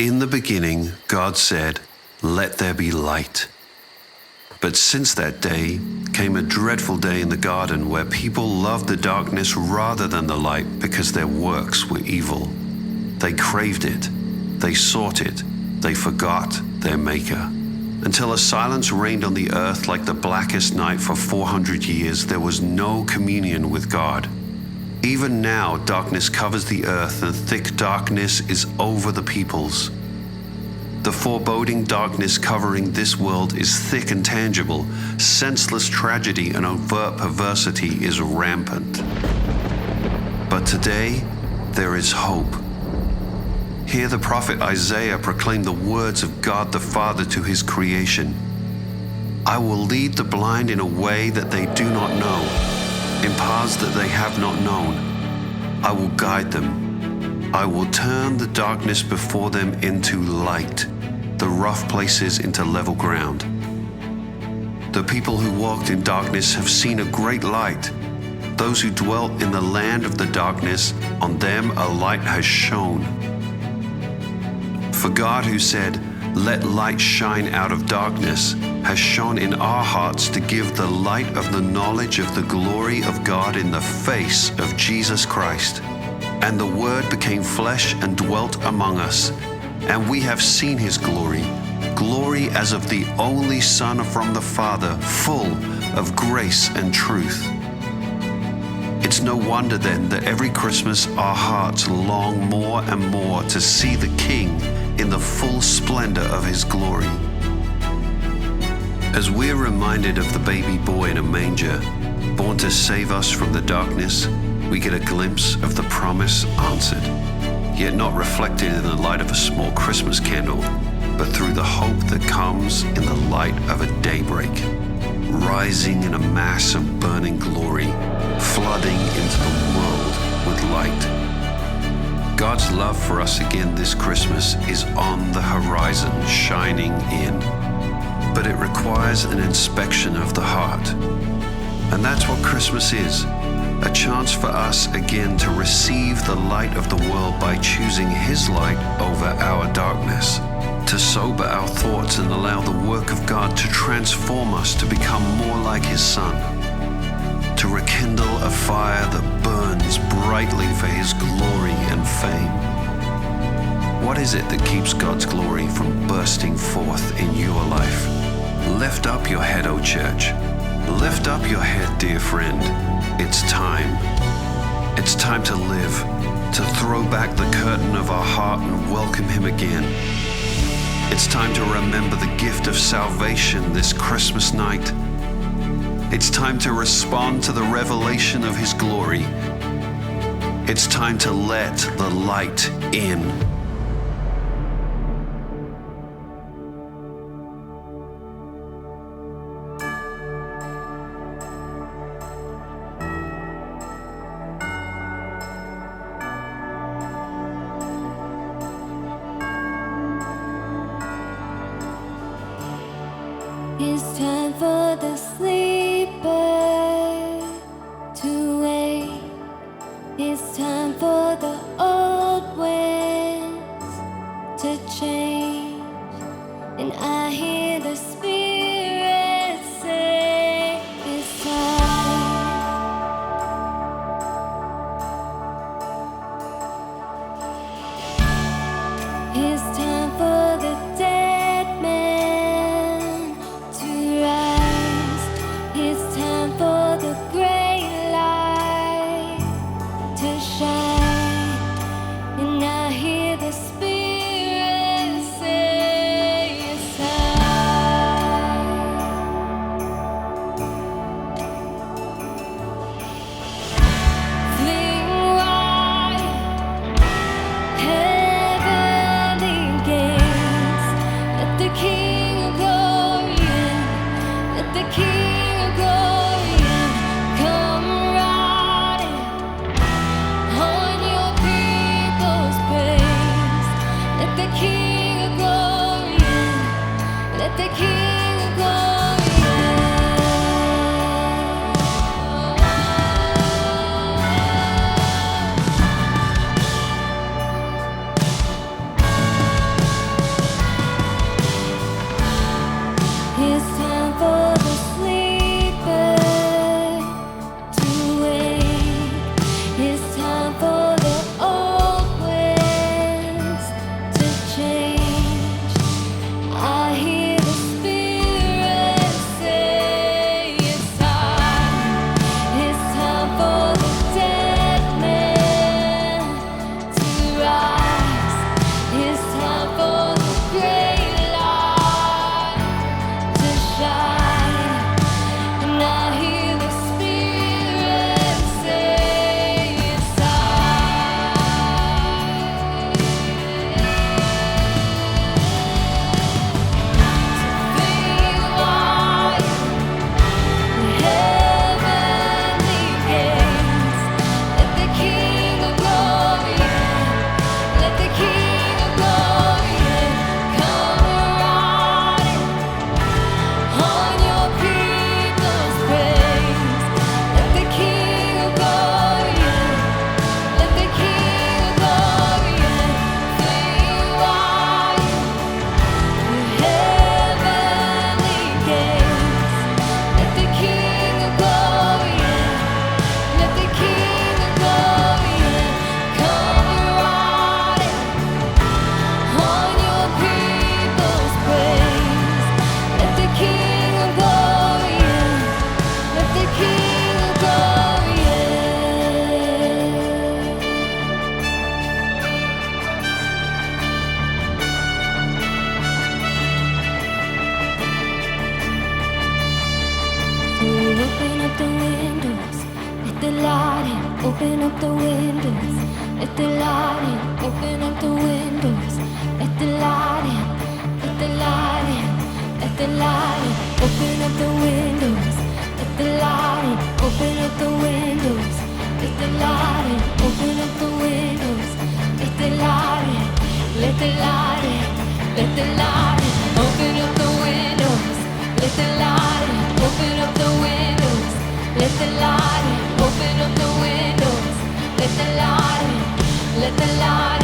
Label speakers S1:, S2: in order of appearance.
S1: In the beginning, God said, "Let there be light." But since that day came a dreadful day in the garden where people loved the darkness rather than the light because their works were evil. They craved it, they sought it, they forgot their Maker. Until a silence reigned on the earth like the blackest night for 400 years, there was no communion with God. Even now, darkness covers the earth and thick darkness is over the peoples. The foreboding darkness covering this world is thick and tangible. Senseless tragedy and overt perversity is rampant. But today, there is hope. Hear the prophet Isaiah proclaim the words of God the Father to his creation. "I will lead the blind in a way that they do not know, in paths that they have not known. I will guide them. I will turn the darkness before them into light, the rough places into level ground." The people who walked in darkness have seen a great light. Those who dwelt in the land of the darkness, on them a light has shone. For God, who said, "Let light shine out of darkness," has shone in our hearts to give the light of the knowledge of the glory of God in the face of Jesus Christ. And the Word became flesh and dwelt among us, and we have seen his glory, glory as of the only Son from the Father, full of grace and truth. It's no wonder then that every Christmas our hearts long more and more to see the King in the full splendor of his glory. As we're reminded of the baby boy in a manger, born to save us from the darkness, we get a glimpse of the promise answered, yet not reflected in the light of a small Christmas candle, but through the hope that comes in the light of a daybreak, rising in a mass of burning glory, flooding into the world with light. God's love for us again this Christmas is on the horizon, shining in. But it requires an inspection of the heart. And that's what Christmas is, a chance for us again to receive the light of the world by choosing his light over our darkness, to sober our thoughts and allow the work of God to transform us to become more like his Son, to rekindle a fire that burns brightly for his glory and fame. What is it that keeps God's glory from bursting forth in your life? Lift up your head, O church. Lift up your head, dear friend. It's time. It's time to live, to throw back the curtain of our heart and welcome him again. It's time to remember the gift of salvation this Christmas night. It's time to respond to the revelation of his glory. It's time to let the light in.
S2: It's time for the sleeper to wake. It's time for the old winds to change. And I hear the Spirit say, it's time. It's time for the dead man to rise. It's time for the great light to shine. And I hear the Spirit say, it's time. Fling wide heavenly gates. Let the King of Glory in. Let the King of Glory in. Come riding on your people's praise. Let the King of Glory in. Let the King of Glory in. open up the windows, let the light in. Open up the windows, let the light in. Let the light in, let the light in. Open up the windows, let the light in. Open up the windows, let the light in. Open up the windows, let the light in. Let the light in, let the light in. Open up the windows, let the light in. Open up the windows, let the light in. Open up the windows, let the light in. Let the light